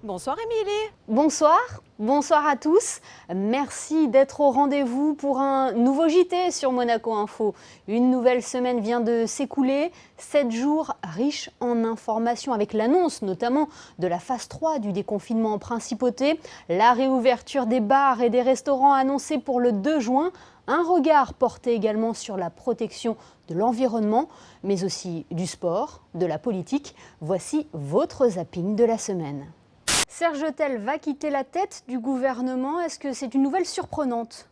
Bonsoir Émilie. Bonsoir à tous. Merci d'être au rendez-vous pour un nouveau JT sur Monaco Info. Une nouvelle semaine vient de s'écouler, 7 jours riches en informations avec l'annonce notamment de la phase 3 du déconfinement en principauté, la réouverture des bars et des restaurants annoncée pour le 2 juin, un regard porté également sur la protection de l'environnement, mais aussi du sport, de la politique. Voici votre zapping de la semaine. Serge Autel va quitter la tête du gouvernement. Est-ce que c'est une nouvelle surprenante ?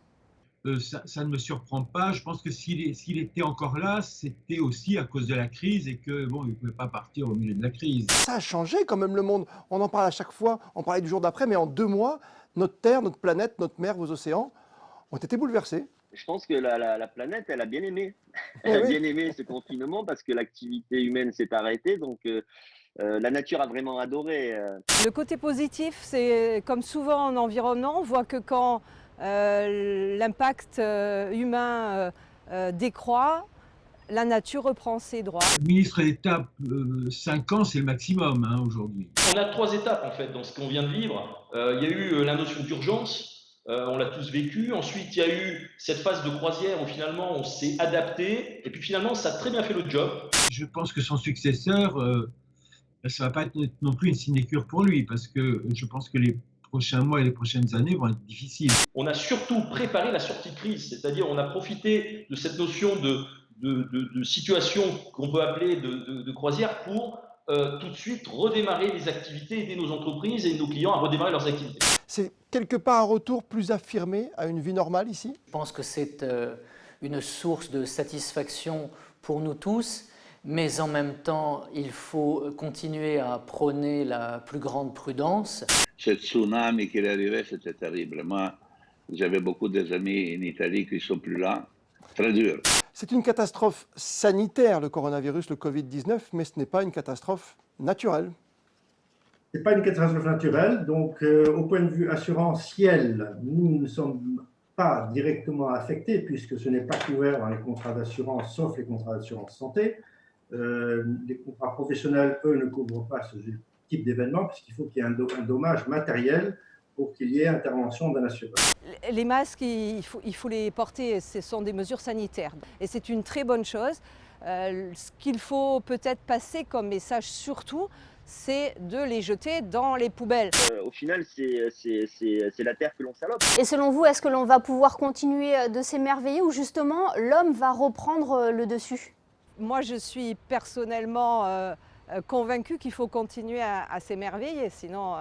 Ça ne me surprend pas. Je pense que s'il était encore là, c'était aussi à cause de la crise et que bon, il ne pouvait pas partir au milieu de la crise. Ça a changé quand même le monde. On en parle à chaque fois, on parlait du jour d'après, mais en 2 mois, notre Terre, notre planète, notre mer, vos océans ont été bouleversés. Je pense que la planète, elle a bien aimé. Elle a bien aimé ce confinement parce que l'activité humaine s'est arrêtée. Donc, la nature a vraiment adoré. Le côté positif, c'est comme souvent en environnement, on voit que quand l'impact humain décroît, la nature reprend ses droits. Ministre d'État, 5 ans, c'est le maximum aujourd'hui. On a 3 étapes en fait dans ce qu'on vient de vivre. Il y a eu la notion d'urgence. On l'a tous vécu. Ensuite, il y a eu cette phase de croisière où finalement on s'est adapté. Et puis finalement, ça a très bien fait le job. Je pense que son successeur, ça ne va pas être non plus une sinécure pour lui, parce que je pense que les prochains mois et les prochaines années vont être difficiles. On a surtout préparé la sortie de crise, c'est-à-dire on a profité de cette notion de situation qu'on peut appeler de croisière pour tout de suite redémarrer les activités, aider nos entreprises et nos clients à redémarrer leurs activités. C'est quelque part un retour plus affirmé à une vie normale ici ? Je pense que c'est une source de satisfaction pour nous tous, mais en même temps, il faut continuer à prôner la plus grande prudence. Ce tsunami qui est arrivé, c'était terrible. Moi, j'avais beaucoup d'amis en Italie qui ne sont plus là. Très dur. C'est une catastrophe sanitaire, le coronavirus, le Covid-19, mais ce n'est pas une catastrophe naturelle. Ce n'est pas une catastrophe naturelle, donc au point de vue assurantiel, nous ne sommes pas directement affectés puisque ce n'est pas couvert dans les contrats d'assurance, sauf les contrats d'assurance santé. Les contrats professionnels, eux, ne couvrent pas ce type d'événement puisqu'il faut qu'il y ait un dommage matériel pour qu'il y ait intervention d'un assureur. Les masques, il faut les porter, ce sont des mesures sanitaires. Et c'est une très bonne chose. Ce qu'il faut peut-être passer comme message surtout, c'est de les jeter dans les poubelles. Au final, c'est la terre que l'on salope. Et selon vous, est-ce que l'on va pouvoir continuer de s'émerveiller ou justement l'homme va reprendre le dessus ? Moi, je suis personnellement convaincue qu'il faut continuer à s'émerveiller, sinon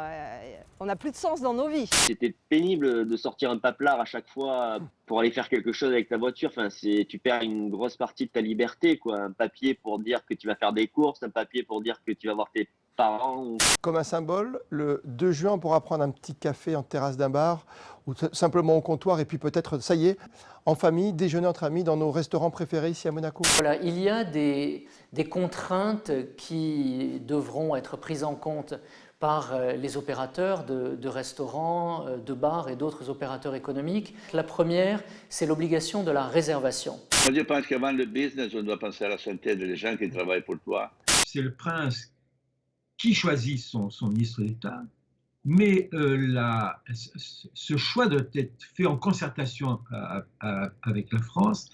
on n'a plus de sens dans nos vies. C'était pénible de sortir un paplard à chaque fois pour aller faire quelque chose avec ta voiture. Enfin, tu perds une grosse partie de ta liberté, quoi. Un papier pour dire que tu vas faire des courses, un papier pour dire que tu vas voir tes parents. Comme un symbole, le 2 juin, on pourra prendre un petit café en terrasse d'un bar ou simplement au comptoir et puis peut-être, ça y est, en famille, déjeuner entre amis dans nos restaurants préférés ici à Monaco. Voilà, il y a des contraintes qui devront être prises en compte par les opérateurs de restaurants, de bars et d'autres opérateurs économiques. La première, c'est l'obligation de la réservation. Moi, je pense qu'avant le business, on doit penser à la santé des gens qui travaillent pour toi. C'est le prince qui choisit son ministre d'État, mais ce choix doit être fait en concertation avec la France,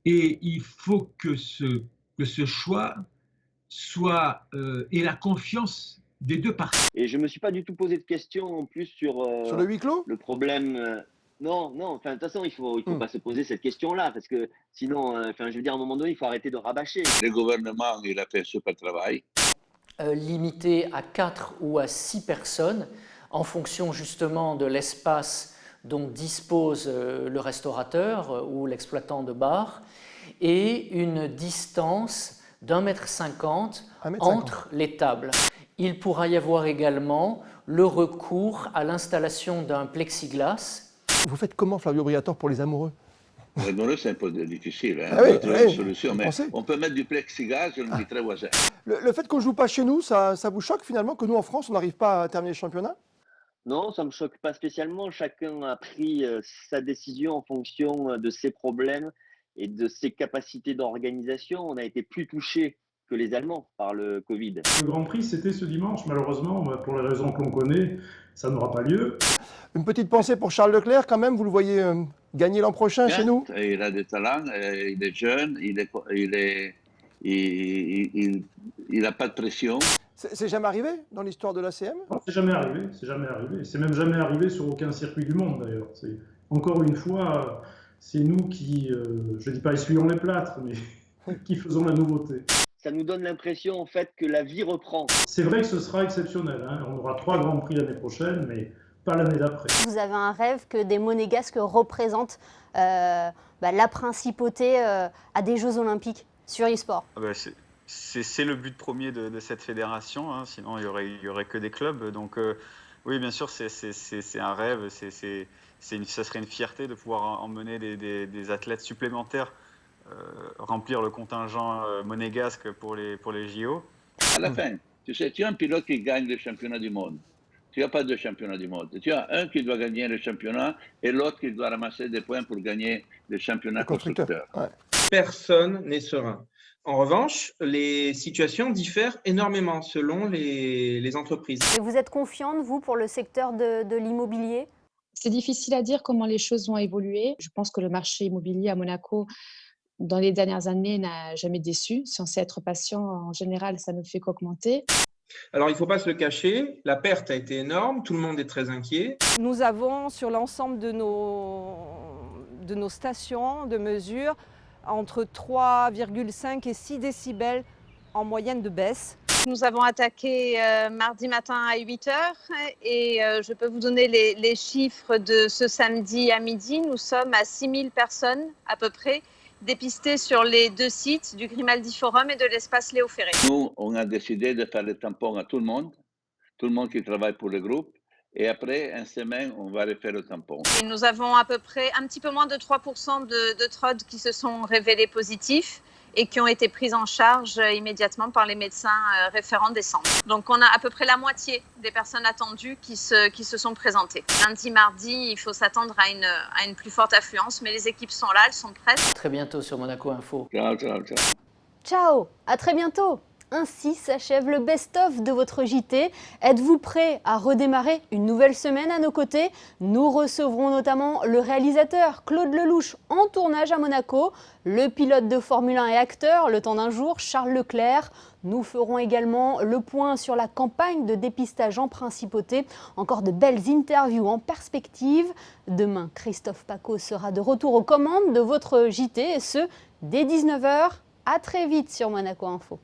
et il faut que ce choix ait la confiance des deux parties. Et je ne me suis pas du tout posé de questions en plus sur le huis clos ? Le problème. Non, enfin, de toute façon, il faut pas se poser cette question-là, parce que sinon, je veux dire, à un moment donné, il faut arrêter de rabâcher. Le gouvernement, il a fait un super travail. Limité à 4 ou à 6 personnes, en fonction justement de l'espace dont dispose le restaurateur ou l'exploitant de bar, et une distance d'1,50 m entre les tables. Il pourra y avoir également le recours à l'installation d'un plexiglas. Vous faites comment, Flavio Briatore, pour les amoureux ? Nous, c'est un peu difficile, hein, oui, de trouver une solution, mais on peut mettre du plexiglas, je le dis très voisin. Le fait qu'on ne joue pas chez nous, ça vous choque finalement que nous en France, on n'arrive pas à terminer le championnat ? Non, ça ne me choque pas spécialement. Chacun a pris sa décision en fonction de ses problèmes et de ses capacités d'organisation. On a été plus touchés que les Allemands par le Covid. Le Grand Prix, c'était ce dimanche. Malheureusement, pour les raisons que l'on connaît, ça n'aura pas lieu. Une petite pensée pour Charles Leclerc quand même, vous le voyez gagner l'an prochain chez nous? Il a des talents, il est jeune, il n'a pas de pression. C'est jamais arrivé dans l'histoire de l'ACM? Non, c'est jamais arrivé, c'est jamais arrivé. C'est même jamais arrivé sur aucun circuit du monde d'ailleurs. Encore une fois, c'est nous qui, je ne dis pas essuyons les plâtres, mais qui faisons la nouveauté. Ça nous donne l'impression en fait que la vie reprend. C'est vrai que ce sera exceptionnel, hein. On aura 3 Grands Prix l'année prochaine, mais pas l'année d'après. Vous avez un rêve que des Monégasques représentent la principauté à des Jeux Olympiques sur e-sport? C'est le but premier de cette fédération, hein. Sinon il y aurait que des clubs. Donc oui, bien sûr, c'est un rêve, ça serait une fierté de pouvoir emmener des athlètes supplémentaires, remplir le contingent monégasque pour les JO. À la fin, tu sais, tu as un pilote qui gagne le championnat du monde. Tu n'as pas 2 championnats du monde. Tu as un qui doit gagner le championnat et l'autre qui doit ramasser des points pour gagner le championnat constructeur. Ouais. Personne n'est serein. En revanche, les situations diffèrent énormément selon les entreprises. Et vous êtes confiante, vous, pour le secteur de l'immobilier? C'est difficile à dire comment les choses vont évoluer. Je pense que le marché immobilier à Monaco, dans les dernières années, n'a jamais déçu. Si on sait être patient, en général, ça ne fait qu'augmenter. Alors, il ne faut pas se le cacher, la perte a été énorme, tout le monde est très inquiet. Nous avons sur l'ensemble de nos stations de mesure entre 3,5 et 6 décibels en moyenne de baisse. Nous avons attaqué mardi matin à 8 h et je peux vous donner les chiffres de ce samedi à midi. Nous sommes à 6000 personnes à peu près dépistées sur les 2 sites du Grimaldi Forum et de l'espace Léo Ferré. Nous, on a décidé de faire le tampon à tout le monde qui travaille pour le groupe. Et après, une semaine, on va refaire le tampon. Et nous avons à peu près un petit peu moins de 3% de TROD qui se sont révélés positifs et qui ont été pris en charge immédiatement par les médecins référents des centres. Donc on a à peu près la moitié des personnes attendues qui se sont présentées. Lundi, mardi, il faut s'attendre à une plus forte affluence, mais les équipes sont là, elles sont prêtes. À très bientôt sur Monaco Info. Ciao, ciao, ciao. Ciao, à très bientôt. Ainsi s'achève le best-of de votre JT. Êtes-vous prêts à redémarrer une nouvelle semaine à nos côtés? Nous recevrons notamment le réalisateur Claude Lelouch en tournage à Monaco, le pilote de Formule 1 et acteur, le temps d'un jour, Charles Leclerc. Nous ferons également le point sur la campagne de dépistage en principauté. Encore de belles interviews en perspective. Demain, Christophe Paco sera de retour aux commandes de votre JT et ce, dès 19 h. À très vite sur Monaco Info.